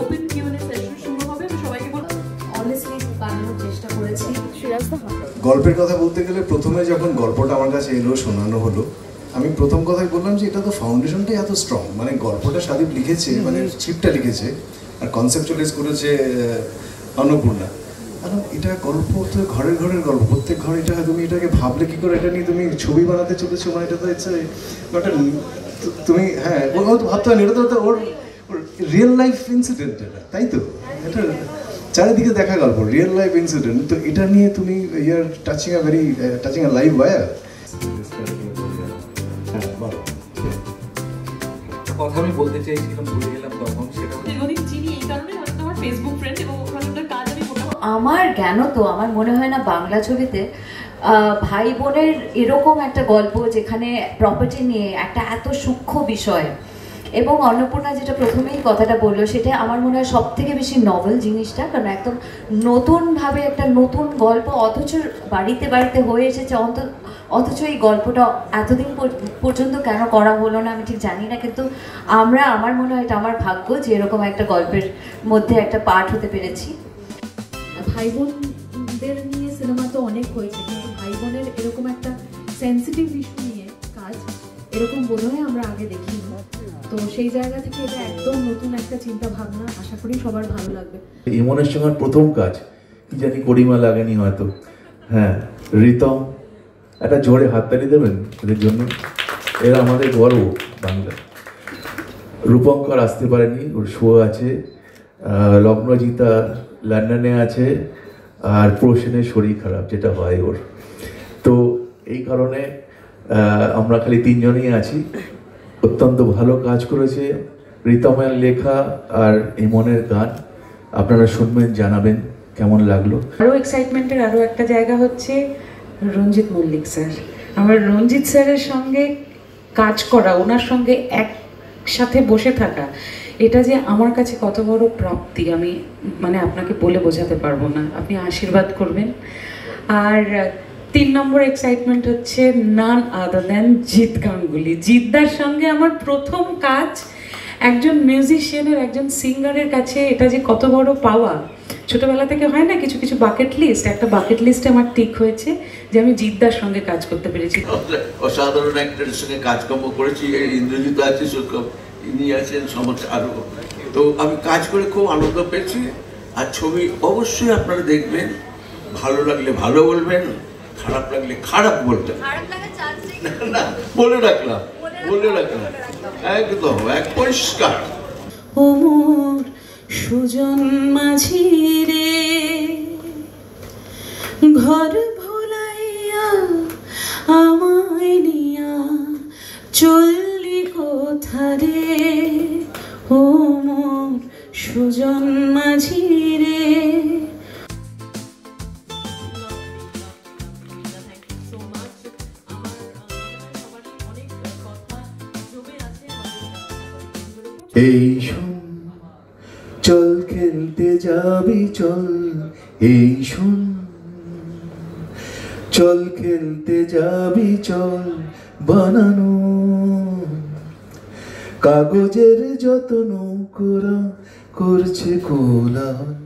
Open QnA session শুরু হবে। আমি সবাইকে বলবো অনেস্টলি বানানোর চেষ্টা করেছি। গল্পের কথা বলতে গেলে প্রথমে যখন গল্পটা আমার কাছে এলো, শোনানো হলো, আমি প্রথম কথাই বললাম যে এটা তো ফাউন্ডেশনটাই এত স্ট্রং, মানে গল্পটা সাদীপ লিখেছে, মানে স্ক্রিপ্টটা লিখেছে আর কনসেপচুয়ালাইজ করেছে অন্নপূর্ণা। কারণ এটা গল্প তো ঘরের ঘরের গল্প, প্রত্যেক ঘর। এটা তুমি এটাকে ভাবলে কি করে এটা নিয়ে তুমি ছবি বানাতে চলেছো, মানে এটা তো একটা তুমি হ্যাঁ ও তো ভাবতে পারেন, এটা তো ওর রিয়েল লাইফ ইনসিডেন্ট, এটা তাই তো, এটা চারিদিকে দেখা গল্প, রিয়েল লাইফ ইনসিডেন্ট। তো এটা নিয়ে তুমি you're touching a live wire. কথা আমি বলতে চাইছিলাম, ভুলে গেলাম তখন। সেটা দীর্ঘদিন চিনি এই কারণে, হয়তো আমার ফেসবুক ফ্রেন্ড এবং ওনার কাজ আমি মোটামুটি আমার জ্ঞান তো আমার মনে হয় না বাংলা ছবিতে ভাই বোনের এরকম একটা গল্প যেখানে প্রপার্টি নিয়ে একটা এত সূক্ষ্ম বিষয়, এবং অন্নপূর্ণা যেটা প্রথমেই কথাটা বললো সেটা আমার মনে হয় সব থেকে বেশি নভেল জিনিসটা। কারণ একদম নতুনভাবে একটা নতুন গল্প, অথচ বাড়িতে বাড়িতে হয়ে এসেছে, অথচ এই গল্পটা এতদিন পর্যন্ত কেন করা হলো না আমি ঠিক জানি না। কিন্তু আমার মনে হয় এটা আমার ভাগ্য যে এরকম একটা গল্পের মধ্যে একটা পার্ট হতে পেরেছি। ভাই বোনদের নিয়ে সিনেমা তো অনেক হয়েছে, কিন্তু ভাই বোনের এরকম একটা সেন্সিটিভ ইস্যু নিয়ে কাজ এরকম বোধহয় আমরা আগে দেখিনি। তো সেই জায়গা থেকে এটা একদম নতুন একটা চিন্তা ভাবনা, আশা করি সবার ভালো লাগবে। ইমনের সঙ্গে প্রথম কাজ, কি জানি করিমা লাগেনি হয়তো। হ্যাঁ, রিতম, একটা জোরে হাততালি দেবেন এদের জন্য, এরা আমাদের গর্ব বাংলা। রূপঙ্কর আসতে পারেনি, ওর শো আছে। লগ্নজিতা লন্ডনে আছে, আর প্রসেনের শরীর খারাপ, যেটা হয় ওর। তো এই কারণে আমরা খালি তিনজনেই আছি। অত্যন্ত ভালো কাজ করেছে। রিতমের লেখা আর ইমনের গান আপনারা শুনবেন, জানাবেন কেমন লাগলো। আরও এক্সাইটমেন্টের আরও একটা জায়গা হচ্ছে রঞ্জিত মল্লিক স্যার। আমার রঞ্জিত স্যারের সঙ্গে কাজ করা, ওনার সঙ্গে একসাথে বসে থাকা, এটা যে আমার কাছে কত বড় প্রাপ্তি আমি মানে আপনাকে বলে বোঝাতে পারবো না। আপনি আশীর্বাদ করবেন। আর 3 নম্বর এক্সাইটমেন্ট হচ্ছে নান আদার দ্যান জিৎ গাঙ্গুলি। জিৎদার সঙ্গে আমার প্রথম কাজ, একজন মিউজিশিয়ানের, একজন সিঙ্গারের কাছে এটা যে কত বড় পাওয়া। ছোটবেলা থেকে হয় না কিছু কিছু বাকেট লিস্ট, একটা বাকেট লিস্টে আমার ঠিক হয়েছে যে আমি জিৎদার সঙ্গে কাজ করতে পেরেছি। অসাধারণ অ্যাক্টরের সঙ্গে কাজকর্ম করেছি। ইন্দ্রজিৎ আছে, ইনি আছেন, সমাজ আরও। তো আমি কাজ করে খুব আনন্দ পেয়েছি। আর ছবি অবশ্যই আপনারা দেখবেন, ভালো লাগলে ভালো বলবেন, খারাপ লাগলে খারাপ বলবেন না, বলে রাখলাম একদম এক পরিষ্কার। ওমর সুজন মাঝি রে, ঘর ভুলাইয়া আমায় নিয়া চললি কোথা রে, ওমর সুজন মাঝি রে। এই শোন, চল খেলতে যাবি চল, এই শোন, চল খেলতে যাবি চল, বানানো কাগজের যত নৌকোরা করছে কোলাহল।